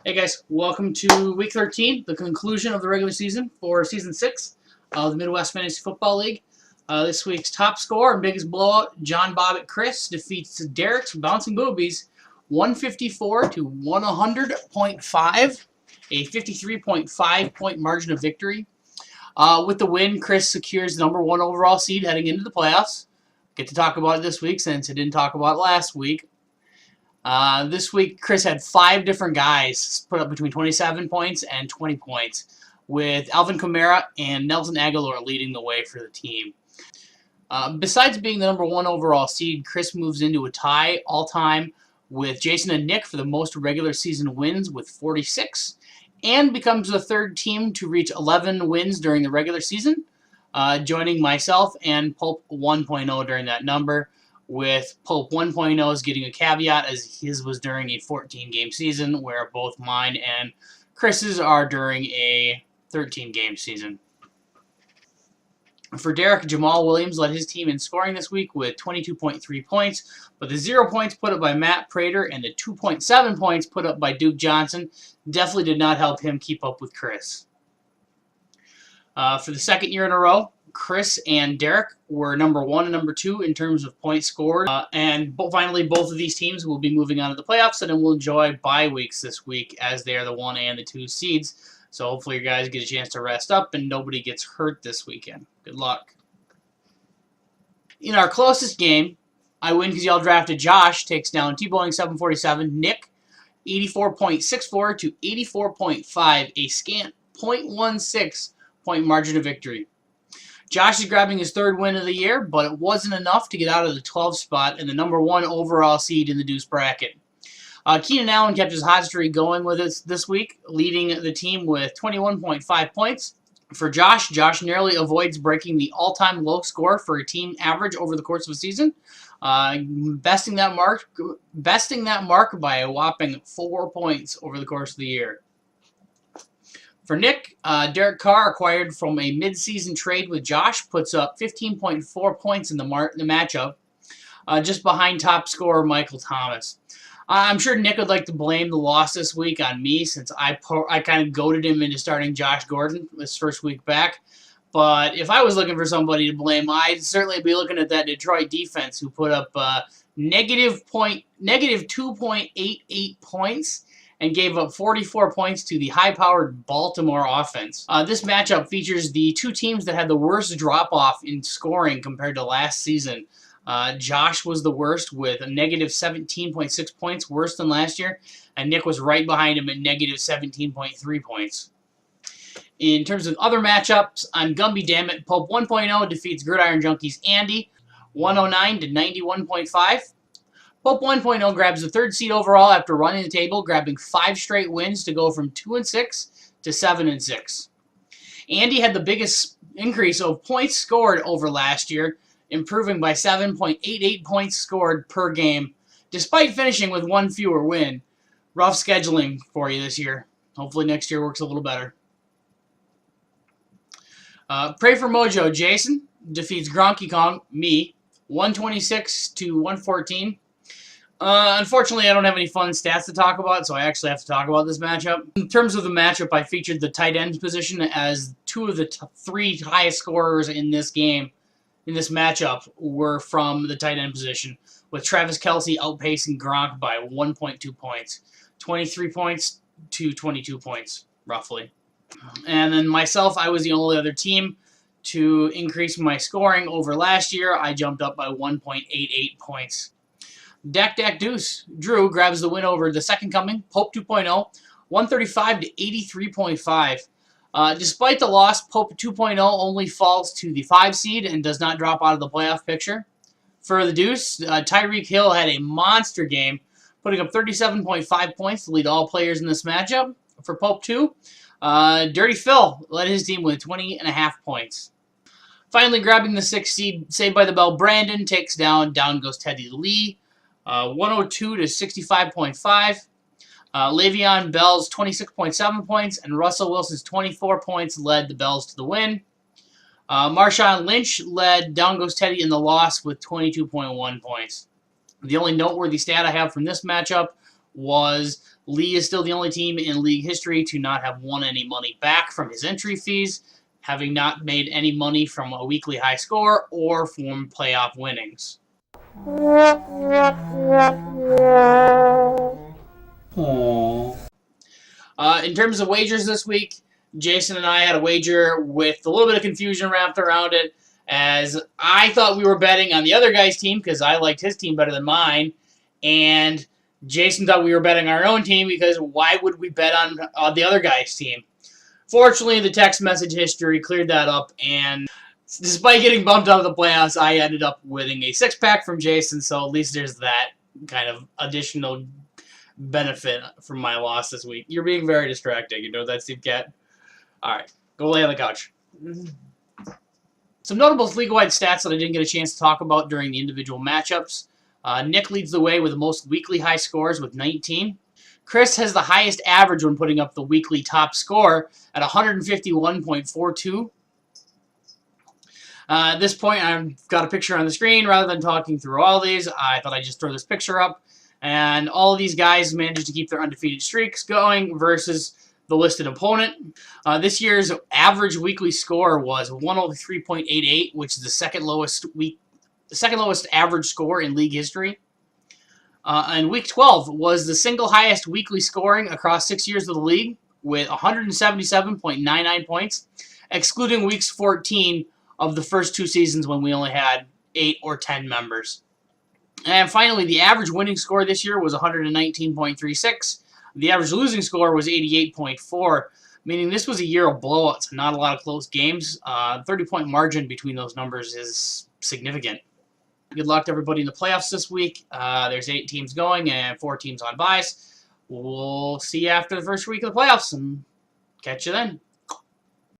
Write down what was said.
Hey guys, welcome to Week 13, the conclusion of the regular season for Season 6 of the Midwest Fantasy Football League. This week's top scorer and biggest blowout, John Bobbitt Chris defeats Derrick's Bouncing Boobies 154 to 100.5, a 53.5 point margin of victory. With the win, Chris secures the number 1 overall seed heading into the playoffs. Get to talk about it this week since I didn't talk about it last week. This week, Chris had 5 different guys put up between 27 points and 20 points, with Alvin Kamara and Nelson Aguilar leading the way for the team. Besides being the number 1 overall seed, Chris moves into a tie all-time with Jason and Nick for the most regular season wins with 46, and becomes the 3rd team to reach 11 wins during the regular season, joining myself and Pulp 1.0 during that number, with Pulp 1.0's getting a caveat as his was during a 14-game season, where both mine and Chris's are during a 13-game season. For Derrick, Jamal Williams led his team in scoring this week with 22.3 points, but the 0 points put up by Matt Prater and the 2.7 points put up by Duke Johnson definitely did not help him keep up with Chris. For the 2nd year in a row, Chris and Derrick were number 1 and number 2 in terms of points scored. Finally, both of these teams will be moving on to the playoffs, and then we'll enjoy bye weeks this week as they are the 1 and the 2 seeds. So hopefully you guys get a chance to rest up and nobody gets hurt this weekend. Good luck. In our closest game, I win because y'all drafted Josh, takes down T-Boeing 747, Nick 84.64 to 84.5, a scant 0.16 point margin of victory. Josh is grabbing his 3rd win of the year, but it wasn't enough to get out of the 12th spot and the number 1 overall seed in the Deuce bracket. Keenan Allen kept his hot streak going with us this week, leading the team with 21.5 points. For Josh, Josh narrowly avoids breaking the all-time low score for a team average over the course of a season, besting that mark by a whopping 4 points over the course of the year. For Nick, Derek Carr, acquired from a mid-season trade with Josh, puts up 15.4 points in the matchup, just behind top scorer Michael Thomas. I'm sure Nick would like to blame the loss this week on me since I kind of goaded him into starting Josh Gordon this first week back. But if I was looking for somebody to blame, I'd certainly be looking at that Detroit defense who put up negative 2.88 points and gave up 44 points to the high-powered Baltimore offense. This matchup features the 2 teams that had the worst drop-off in scoring compared to last season. Josh was the worst with a negative 17.6 points, worse than last year, and Nick was right behind him at negative 17.3 points. In terms of other matchups, on Gumby Dammit, Pulp 1.0 defeats Gridiron Junkies Andy 109 to 91.5. Pulp 1.0 grabs the 3rd seed overall after running the table, grabbing 5 straight wins to go from 2-6 to 7-6. Andy had the biggest increase of points scored over last year, improving by 7.88 points scored per game, despite finishing with 1 fewer win. Rough scheduling for you this year. Hopefully next year works a little better. Pray for Mojo. Jason defeats Gronky Kong, me, 126 to 114. Unfortunately, I don't have any fun stats to talk about, so I actually have to talk about this matchup. In terms of the matchup, I featured the tight end position as 2 of the 3 highest scorers in this game. In this matchup were from the tight end position, with Travis Kelce outpacing Gronk by 1.2 points, 23 points to 22 points, roughly. And then myself, I was the only other team to increase my scoring over last year. I jumped up by 1.88 points. Dak Deuce Drew grabs the win over the second coming, Pope 2.0, 135 to 83.5. Despite the loss, Pope 2.0 only falls to the 5 seed and does not drop out of the playoff picture. For the Deuce, Tyreek Hill had a monster game, putting up 37.5 points to lead all players in this matchup. For Pope 2, Dirty Phil led his team with 20.5 points. Finally, grabbing the 6th seed, Saved by the Bell Brandon takes down Goes Teddy Lee, 102 to 65.5. Le'Veon Bell's 26.7 points and Russell Wilson's 24 points led the Bells to the win. Marshawn Lynch led Down Goes Teddy in the loss with 22.1 points. The only noteworthy stat I have from this matchup was Lee is still the only team in league history to not have won any money back from his entry fees, having not made any money from a weekly high score or from playoff winnings. Aww. In terms of wagers this week, Jason and I had a wager with a little bit of confusion wrapped around it, as I thought we were betting on the other guy's team because I liked his team better than mine, and Jason thought we were betting our own team because why would we bet on the other guy's team? Fortunately, the text message history cleared that up, and despite getting bumped out of the playoffs, I ended up winning a six-pack from Jason, so at least there's that kind of additional benefit from my loss this week. You're being very distracting. You know that, Steve Cat? Alright, go lay on the couch. Some notable league-wide stats that I didn't get a chance to talk about during the individual matchups. Nick leads the way with the most weekly high scores with 19. Chris has the highest average when putting up the weekly top score at 151.42. At this point, I've got a picture on the screen. Rather than talking through all these, I thought I'd just throw this picture up. And all of these guys managed to keep their undefeated streaks going versus the listed opponent. This year's average weekly score was 103.88, which is the second lowest average score in league history. And week 12 was the single highest weekly scoring across 6 years of the league with 177.99 points, excluding weeks 14 of the first 2 seasons when we only had 8 or 10 members. And finally, the average winning score this year was 119.36. The average losing score was 88.4, meaning this was a year of blowouts, not a lot of close games. 30-point margin between those numbers is significant. Good luck to everybody in the playoffs this week. There's 8 teams going and 4 teams on byes. We'll see you after the first week of the playoffs, and catch you then.